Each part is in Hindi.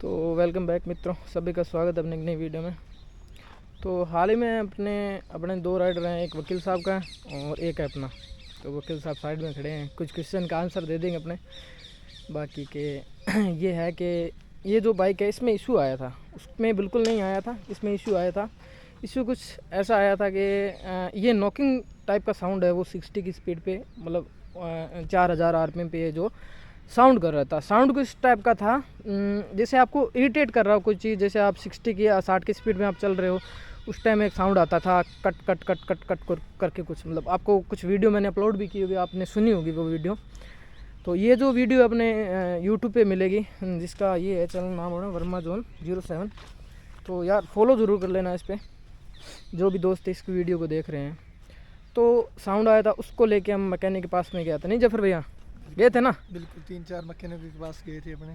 तो वेलकम बैक मित्रों, सभी का स्वागत है अपने एक नई वीडियो में। तो हाल ही में अपने दो राइडर हैं, एक वकील साहब का और एक है अपना। तो वकील साहब साइड में खड़े हैं, कुछ क्वेश्चन का आंसर दे देंगे अपने। बाकी के ये है कि ये जो बाइक है इसमें इशू आया था, उसमें बिल्कुल नहीं आया था, इसमें इशू आया था। इशू कुछ ऐसा आया था कि ये नॉकिंग टाइप का साउंड है, वो 60 की स्पीड पे, मतलब 4000 RPM पे जो साउंड कर रहा था। साउंड कुछ टाइप का था जैसे आपको इरिटेट कर रहा हो कोई चीज़। जैसे आप 60 की या 60 की स्पीड में आप चल रहे हो, उस टाइम एक साउंड आता था cut cut cut cut cut करके कुछ, मतलब आपको कुछ वीडियो मैंने अपलोड भी की होगी, आपने सुनी होगी वो वीडियो। तो ये जो वीडियो अपने यूट्यूब पे मिलेगी, जिसका ये है चैनल नाम है वर्मा जोन 07। तो यार फॉलो ज़रूर कर लेना इस पर, जो भी दोस्त इसकी वीडियो को देख रहे हैं। तो साउंड आया था, उसको लेके हम मैकेनिक के पास में गया था, नहीं जफर भैया गए थे ना? बिल्कुल 3-4 मैकेनिक के पास गए थे अपने।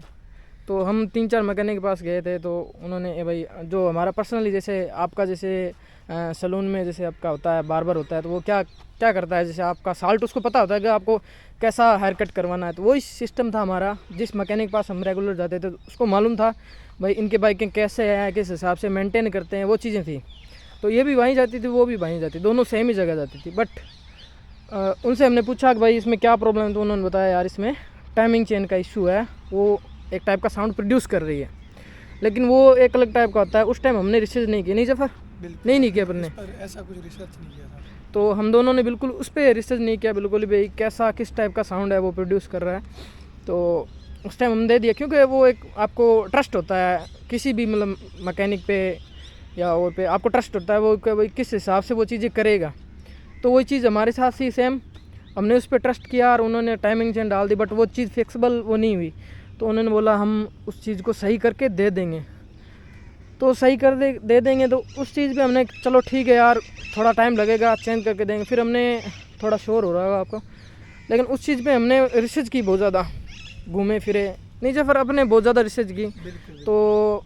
तो हम 3-4 मैकेनिक के पास गए थे। तो उन्होंने भाई जो हमारा पर्सनली, जैसे आपका जैसे सलून में जैसे आपका होता है बार्बर होता है, तो वो क्या क्या करता है, जैसे आपका साल्ट उसको पता होता है कि आपको कैसा हेयर कट करवाना है। तो वही सिस्टम था हमारा। जिस मैकेनिक के पास हम रेगुलर जाते थे उसको मालूम था भाई इनके बाइकें कैसे हैं, किस हिसाब से मेंटेन करते हैं, वो चीज़ें थी। तो ये भी वहीं जाती थी, वो भी वहीं जाती, दोनों सेम ही जगह जाती थी। बट उनसे हमने पूछा कि भाई इसमें क्या प्रॉब्लम है। तो उन्होंने बताया यार इसमें टाइमिंग चेन का इशू है, वो एक टाइप का साउंड प्रोड्यूस कर रही है, लेकिन वो एक अलग टाइप का होता है। उस टाइम हमने रिसर्च नहीं की, नहीं जफर? नहीं किया अपन ने, ऐसा कुछ रिसर्च नहीं किया था। तो हम दोनों ने बिल्कुल उस पर रिसर्च नहीं किया बिल्कुल भी, कैसा किस टाइप का साउंड है वो प्रोड्यूस कर रहा है। तो उस टाइम हम दे दिया, क्योंकि वो एक आपको ट्रस्ट होता है किसी भी मतलब मैकेनिक पे या और पे, आपको ट्रस्ट होता है वो कि भाई किस हिसाब से वो चीज़ें करेगा। तो वही चीज़ हमारे साथ थी सेम, हमने उस पर ट्रस्ट किया और उन्होंने टाइमिंग चेन डाल दी, बट वो चीज़ फिक्सबल वो नहीं हुई। तो उन्होंने बोला हम उस चीज़ को सही करके दे देंगे। तो सही कर दे देंगे। तो उस चीज़ पे हमने चलो ठीक है यार, थोड़ा टाइम लगेगा, चेंज करके देंगे। फिर हमने थोड़ा शोर हो रहा होगा आपको, लेकिन उस चीज़ पे हमने रिसर्च की बहुत ज़्यादा, घूमे फिरे, नहीं जब फिर अपने बहुत ज़्यादा रिसर्च की। तो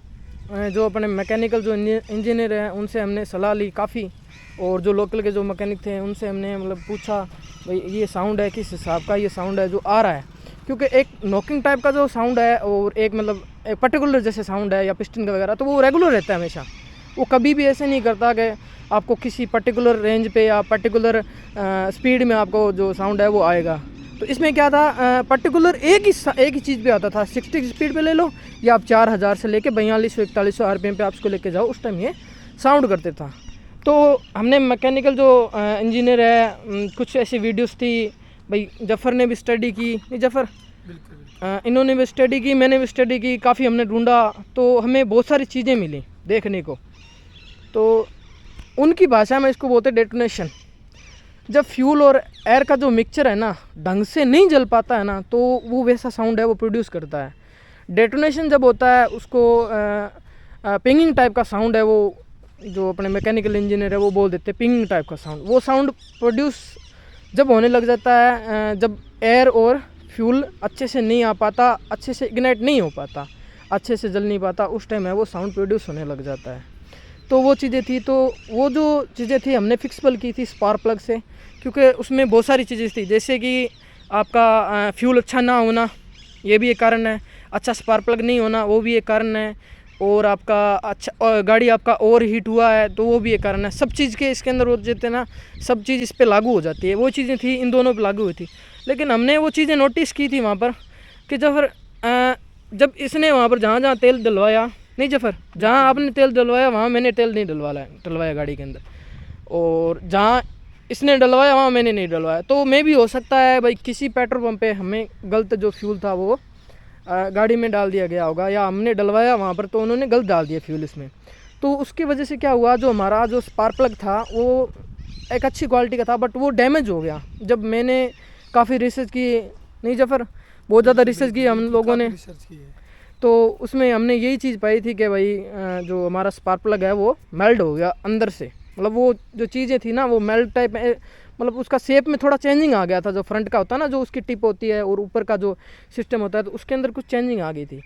जो अपने मैकेनिकल जो इंजीनियर हैं उनसे हमने सलाह ली काफ़ी, और जो लोकल के जो मैकेनिक थे उनसे हमने मतलब पूछा भाई ये साउंड है किस हिसाब का, ये साउंड है जो आ रहा है। क्योंकि एक नॉकिंग टाइप का जो साउंड है और एक मतलब एक पर्टिकुलर जैसे साउंड है या पिस्टन का वगैरह, तो वो रेगुलर रहता है हमेशा। वो कभी भी ऐसे नहीं करता कि आपको किसी पर्टिकुलर रेंज पे या पर्टिकुलर स्पीड में आपको जो साउंड है वो आएगा। तो इसमें क्या था, पर्टिकुलर एक ही चीज़ पे आता था। 60 की स्पीड पे ले लो या आप 4000 से लेके 4200-4100 RPM पे आप उसको लेके जाओ, उस टाइम ये साउंड करते था। तो हमने मैकेनिकल जो इंजीनियर है, कुछ ऐसी वीडियोस थी भाई, जफ़र ने भी स्टडी की, नहीं जफ़र? बिल्कुल। इन्होंने भी स्टडी की, मैंने भी स्टडी की, काफ़ी हमने ढूंढा, तो हमें बहुत सारी चीज़ें मिली देखने को। तो उनकी भाषा में इसको बोलते डेटोनेशन। जब फ्यूल और एयर का जो मिक्सचर है ना ढंग से नहीं जल पाता है ना, तो वो वैसा साउंड है वो प्रोड्यूस करता है। डेटोनेशन जब होता है उसको पिंगिंग टाइप का साउंड है, वो जो अपने मैकेनिकल इंजीनियर है वो बोल देते हैं पिंगिंग टाइप का साउंड। वो साउंड प्रोड्यूस जब होने लग जाता है जब एयर और फ्यूल अच्छे से नहीं आ पाता, अच्छे से इग्नाइट नहीं हो पाता, अच्छे से जल नहीं पाता, उस टाइम है वो साउंड प्रोड्यूस होने लग जाता है। तो वो चीज़ें थी, तो वो जो चीज़ें थी हमने फिक्सबल की थी स्पार्क प्लग से, क्योंकि उसमें बहुत सारी चीज़ें थी। जैसे कि आपका फ्यूल अच्छा ना होना, ये भी एक कारण है। अच्छा स्पार्क प्लग नहीं होना, वो भी एक कारण है। और आपका अच्छा गाड़ी आपका ओवर हीट हुआ है, तो वो भी एक कारण है। सब चीज़ के इसके अंदर हो जाते ना, सब चीज़ इस पर लागू हो जाती है। वो चीज़ें थी इन दोनों पर लागू हुई थी। लेकिन हमने वो चीज़ें नोटिस की थी वहाँ पर कि जब इसने वहाँ पर जहाँ जहाँ तेल डलवाया, नहीं जफर, जहाँ आपने तेल डलवाया वहाँ मैंने तेल नहीं डलवाया गाड़ी के अंदर, और जहाँ इसने डलवाया वहाँ मैंने नहीं डलवाया। तो मे भी हो सकता है भाई किसी पेट्रोल पंप पे हमें गलत जो फ्यूल था वो गाड़ी में डाल दिया गया होगा, या हमने डलवाया वहाँ पर तो उन्होंने गलत डाल दिया फ्यूल इसमें। तो उसकी वजह से क्या हुआ, जो हमारा जो स्पार्क प्लग था वो एक अच्छी क्वालिटी का था, बट वो डैमेज हो गया। जब मैंने काफ़ी रिसर्च की, नहीं जफर, बहुत ज़्यादा रिसर्च की हम लोगों ने, तो उसमें हमने यही चीज़ पाई थी कि भाई जो हमारा स्पार्क प्लग है वो मेल्ट हो गया अंदर से। मतलब वो जो चीज़ें थी ना वो मेल्ट टाइप, मतलब उसका शेप में थोड़ा चेंजिंग आ गया था। जो फ्रंट का होता है ना, जो उसकी टिप होती है और ऊपर का जो सिस्टम होता है, तो उसके अंदर कुछ चेंजिंग आ गई थी।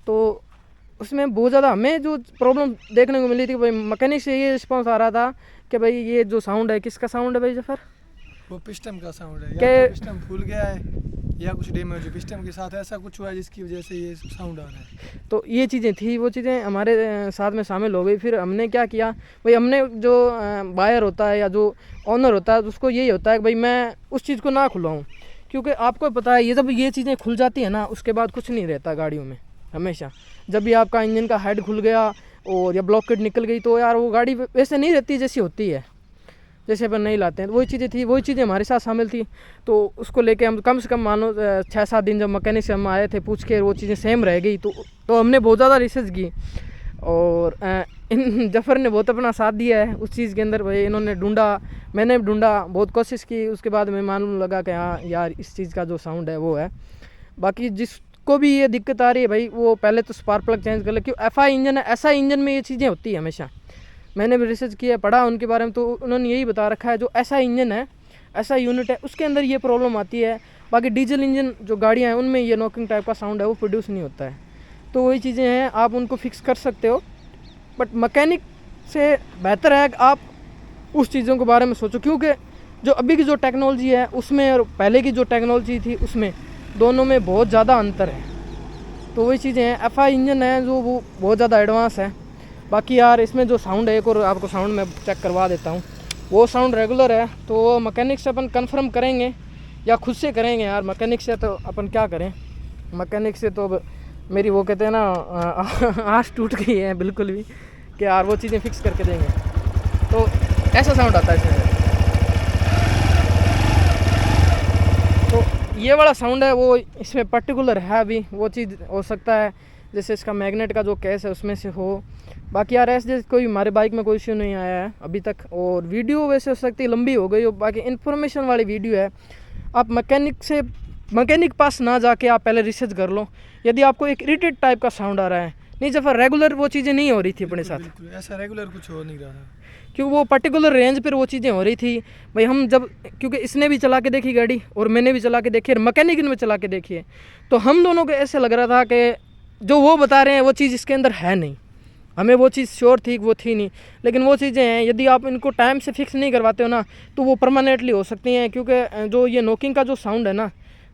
तो उसमें बहुत ज़्यादा हमें जो प्रॉब्लम देखने को मिली थी, भाई मैकेनिक से ये रिस्पॉन्स आ रहा था कि भाई ये जो साउंड है किसका साउंड है भाई जफर? वो पिस्टन का साउंड है, या तो पिस्टन फूल गया है या कुछ डैमेज हो, पिस्टन के साथ ऐसा कुछ हुआ है जिसकी वजह से ये साउंड आ रहा है। तो ये चीज़ें थी, वो चीज़ें हमारे साथ में शामिल हो गई। फिर हमने क्या किया भाई, हमने जो बायर होता है या जो ऑनर होता है उसको यही होता है कि भाई मैं उस चीज़ को ना खुलवाऊँ, क्योंकि आपको पता है ये जब ये चीज़ें खुल जाती है ना उसके बाद कुछ नहीं रहता गाड़ियों में। हमेशा जब भी आपका इंजन का हेड खुल गया और या ब्लॉकेट निकल गई तो यार वो गाड़ी वैसे नहीं रहती जैसी होती है, जैसे अपन नहीं लाते हैं। तो वही चीज़ें थी, वही चीज़ें हमारे साथ शामिल थी। तो उसको लेके हम कम से कम मानो 6-7 दिन जब मैकेनिक से हम आए थे पूछ के, वो चीज़ें सेम रह गई। तो हमने बहुत ज़्यादा रिसर्च की और इन जफ़र ने बहुत अपना साथ दिया है उस चीज़ के अंदर। भाई इन्होंने ढूंढा, मैंने भी ढूंढा, बहुत कोशिश की, उसके बाद मैं मालूम लगा कि हाँ यार इस चीज़ का जो साउंड है वो है। बाकी जिसको भी ये दिक्कत आ रही है भाई वो पहले तो स्पार्क प्लग चेंज कर ले, क्यों एफआई इंजन है, ऐसा इंजन में ये चीज़ें होती है हमेशा। मैंने भी रिसर्च किया, पढ़ा उनके बारे में, तो उन्होंने यही बता रखा है जो ऐसा इंजन है, ऐसा यूनिट है, उसके अंदर ये प्रॉब्लम आती है। बाकी डीजल इंजन जो गाड़ियाँ हैं उनमें ये नॉकिंग टाइप का साउंड है वो प्रोड्यूस नहीं होता है। तो वही चीज़ें हैं, आप उनको फिक्स कर सकते हो, बट मैकेनिक से बेहतर है कि आप उस चीज़ों के बारे में सोचो, क्योंकि जो अभी की जो टेक्नोलॉजी है उसमें और पहले की जो टेक्नोलॉजी थी उसमें दोनों में बहुत ज़्यादा अंतर है। तो वही चीज़ें हैं, एफआई इंजन है जो वो बहुत ज़्यादा एडवांस है। बाकी यार इसमें जो साउंड है, एक और आपको साउंड मैं चेक करवा देता हूँ, वो साउंड रेगुलर है। तो मैकेनिक से अपन कंफर्म करेंगे या खुद से करेंगे यार। मैकेनिक से तो अपन क्या करें, मैकेनिक से तो अब मेरी वो कहते हैं ना आँख टूट गई है बिल्कुल भी कि यार वो चीज़ें फिक्स करके देंगे। तो ऐसा साउंड आता है इसमें। तो ये वाला साउंड है वो इसमें पर्टिकुलर है, अभी वो चीज़ हो सकता है जैसे इसका मैग्नेट का जो केस है उसमें से हो। बाकी यार ऐसे कोई हमारे बाइक में कोई इश्यू नहीं आया है अभी तक। और वीडियो वैसे हो सकती है लंबी हो गई हो, बाकी इन्फॉर्मेशन वाली वीडियो है। आप मैकेनिक पास ना जाके आप पहले रिसर्च कर लो। यदि आपको एक इरिटेट टाइप का साउंड आ रहा है, नहीं जब रेगुलर वो चीज़ें नहीं हो रही थी अपने साथ, बिल्कुल ऐसा रेगुलर कुछ हो नहीं रहा था, क्योंकि वो पर्टिकुलर रेंज पर वो चीज़ें हो रही थी भाई। हम जब, क्योंकि इसने भी चला के देखी गाड़ी और मैंने भी चला के देखी और मैकेनिक ने भी चला के देखी है, तो हम दोनों को ऐसे लग रहा था कि जो वो बता रहे हैं वो चीज़ इसके अंदर है नहीं। हमें वो चीज़ श्योर थी वो थी नहीं, लेकिन वो चीज़ें हैं यदि आप इनको टाइम से फिक्स नहीं करवाते हो ना तो वो परमानेंटली हो सकती हैं। क्योंकि जो ये नॉकिंग का जो साउंड है ना,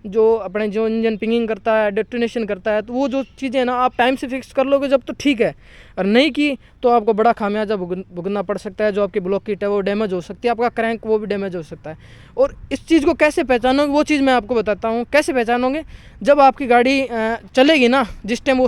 जो अपने जो इंजन पिंगिंग करता है, डेटोनेशन करता है, तो वो जो चीज़ें हैं ना आप टाइम से फिक्स कर लोगे जब तो ठीक है, और नहीं की तो आपको बड़ा खामियाजा भुगतना पड़ सकता है। जो आपकी ब्लॉक किट है वो डैमेज हो सकती है, आपका क्रैंक वो भी डैमेज हो सकता है। और इस चीज़ को कैसे पहचानोगे वो चीज़ मैं आपको बताता हूँ। कैसे पहचानोगे, जब आपकी गाड़ी चलेगी ना, जिस टाइम वो